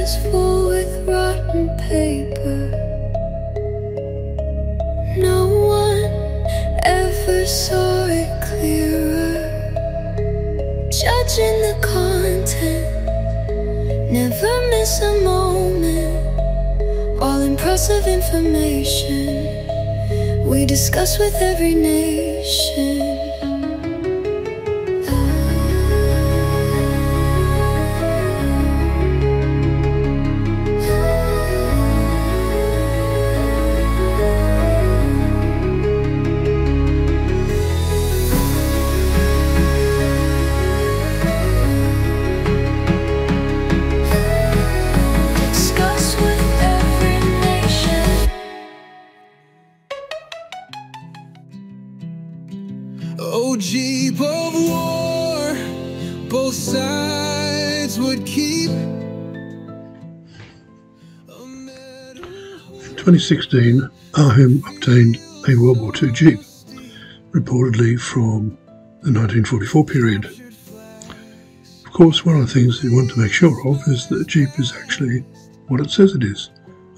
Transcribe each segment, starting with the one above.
is full with rotten paper. No one ever saw it clearer. Judging the content, never miss a moment. All impressive information we discuss with every nation. Oh, Jeep of war, both sides would keep. In 2016, Ahim obtained a World War II Jeep, reportedly from the 1944 period. Of course, one of the things that you want to make sure of is that the Jeep is actually what it says it is,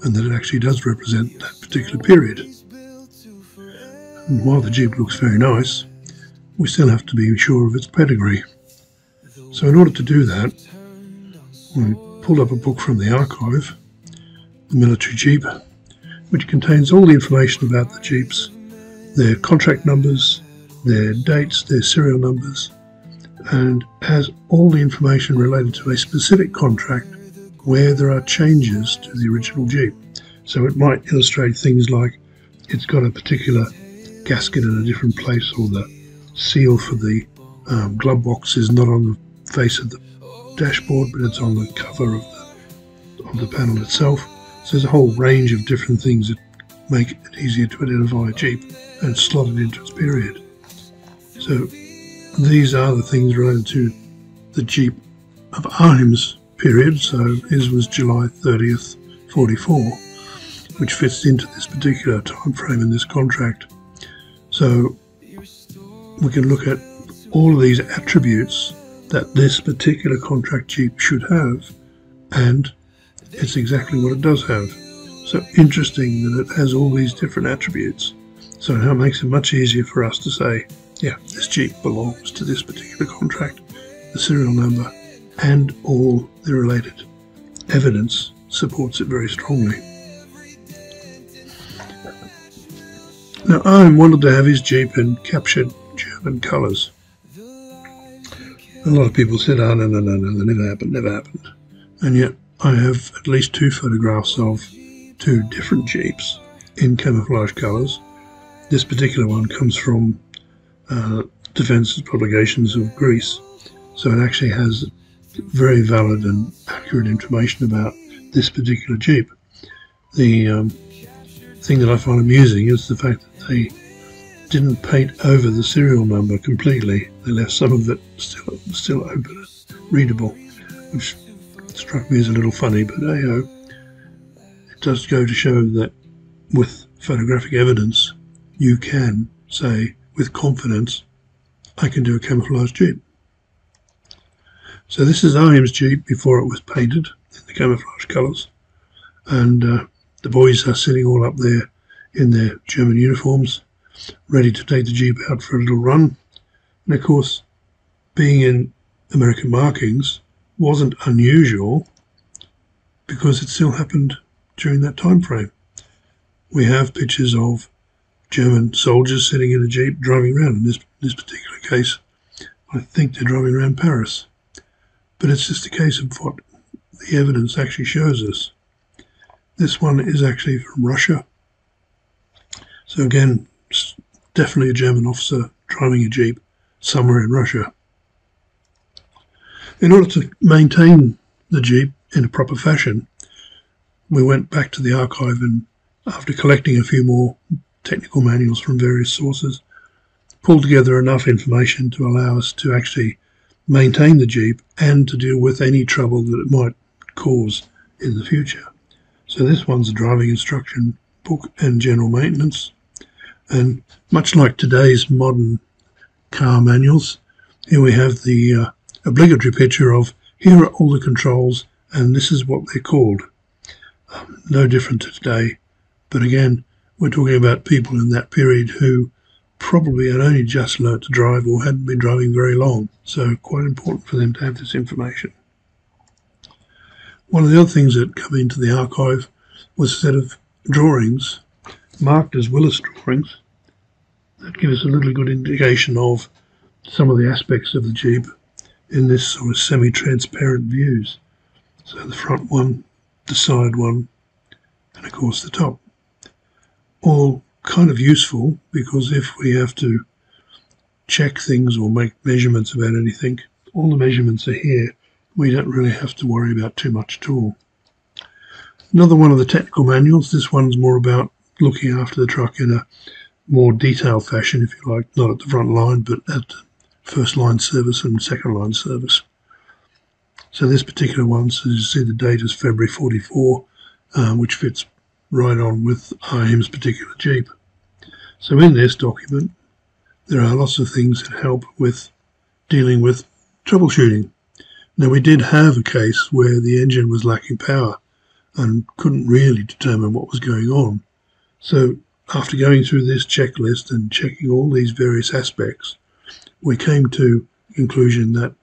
and that it actually does represent that particular period. And while the Jeep looks very nice, we still have to be sure of its pedigree. So in order to do that, we pulled up a book from the archive, the Military Jeep, which contains all the information about the Jeeps, their contract numbers, their dates, their serial numbers, and has all the information related to a specific contract where there are changes to the original Jeep. So it might illustrate things like it's got a particular gasket in a different place, or the seal for the glove box is not on the face of the dashboard, but it's on the cover of the panel itself. So there's a whole range of different things that make it easier to identify a Jeep and slot it into its period. So these are the things related to the Jeep of Ahim's period. So his was July 30th, 44, which fits into this particular time frame in this contract. So we can look at all of these attributes that this particular contract Jeep should have, and it's exactly what it does have. So interesting that it has all these different attributes. So it makes it much easier for us to say, yeah, this Jeep belongs to this particular contract, the serial number, and all the related evidence supports it very strongly. Now, Ahim wanted to have his Jeep in captured German colours. A lot of people said, oh, no, that never happened. And yet, I have at least 2 photographs of 2 different Jeeps in camouflage colours. This particular one comes from Defence Publications of Greece, so it actually has very valid and accurate information about this particular Jeep. The thing that I find amusing is the fact that they didn't paint over the serial number completely. They left some of it still open and readable, which struck me as a little funny, but it does go to show that with photographic evidence you can say with confidence, I can do a camouflage Jeep. So this is Ahim's Jeep before it was painted in the camouflage colours, and the boys are sitting all up there in their German uniforms, ready to take the Jeep out for a little run. And of course, being in American markings wasn't unusual because it still happened during that time frame. We have pictures of German soldiers sitting in a Jeep driving around. In this particular case, I think they're driving around Paris. But it's just a case of what the evidence actually shows us. This one is actually from Russia. So again, it's definitely a German officer driving a Jeep somewhere in Russia. In order to maintain the Jeep in a proper fashion, we went back to the archive, and after collecting a few more technical manuals from various sources, pulled together enough information to allow us to actually maintain the Jeep and to deal with any trouble that it might cause in the future. So this one's a driving instruction book and general maintenance, and much like today's modern car manuals, here we have the obligatory picture of here are all the controls and this is what they're called. No different to today, but again, we're talking about people in that period who probably had only just learnt to drive or hadn't been driving very long, so quite important for them to have this information. One of the other things that come into the archive was a set of drawings marked as Willys drawings that give us a little good indication of some of the aspects of the Jeep in this sort of semi-transparent views. So the front one, the side one, and of course the top. All kind of useful because if we have to check things or make measurements about anything, all the measurements are here. We don't really have to worry about too much at all. Another one of the technical manuals, this one's more about looking after the truck in a more detailed fashion, if you like, not at the front line, but at first line service and second line service. So this particular one, so you see the date is February 44, which fits right on with IM's particular Jeep. So in this document, there are lots of things that help with dealing with troubleshooting. Now, we did have a case where the engine was lacking power and couldn't really determine what was going on. So after going through this checklist and checking all these various aspects, we came to the conclusion that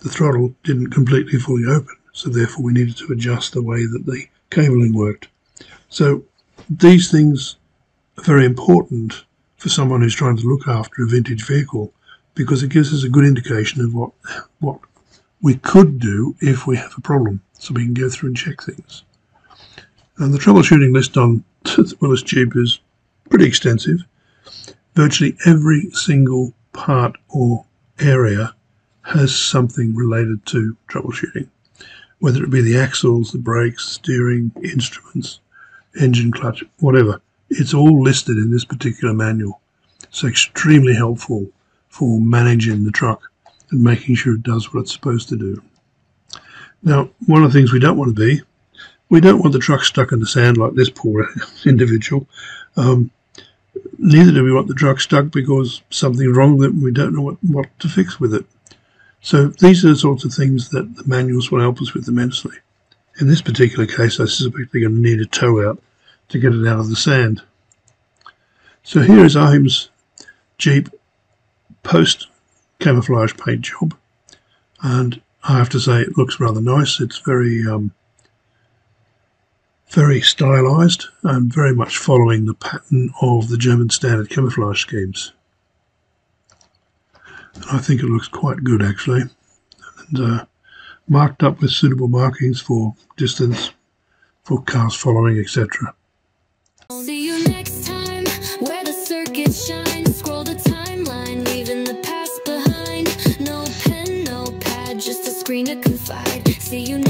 the throttle didn't completely fully open, so therefore we needed to adjust the way that the cabling worked. So these things are very important for someone who's trying to look after a vintage vehicle, because it gives us a good indication of what we could do if we have a problem, so we can go through and check things. And the troubleshooting list on the Willys Jeep is pretty extensive. Virtually every single part or area has something related to troubleshooting, whether it be the axles, the brakes, steering, instruments, engine clutch, whatever. It's all listed in this particular manual. It's extremely helpful for managing the truck and making sure it does what it's supposed to do. Now, one of the things we don't want to be, we don't want the truck stuck in the sand like this poor individual. Neither do we want the truck stuck because something's wrong with it and we don't know what to fix with it. So these are the sorts of things that the manuals will help us with immensely. In this particular case, I suspect they're going to need a tow out to get it out of the sand. So here is IM's Jeep post camouflage paint job, and I have to say it looks rather nice. It's very stylized and very much following the pattern of the German standard camouflage schemes. And I think it looks quite good actually, and marked up with suitable markings for distance, for cars following, etc. See you next time, where the circuit shines. Scroll the timeline, leaving the past behind. No pen, no pad, just a screen to confide. See you next time.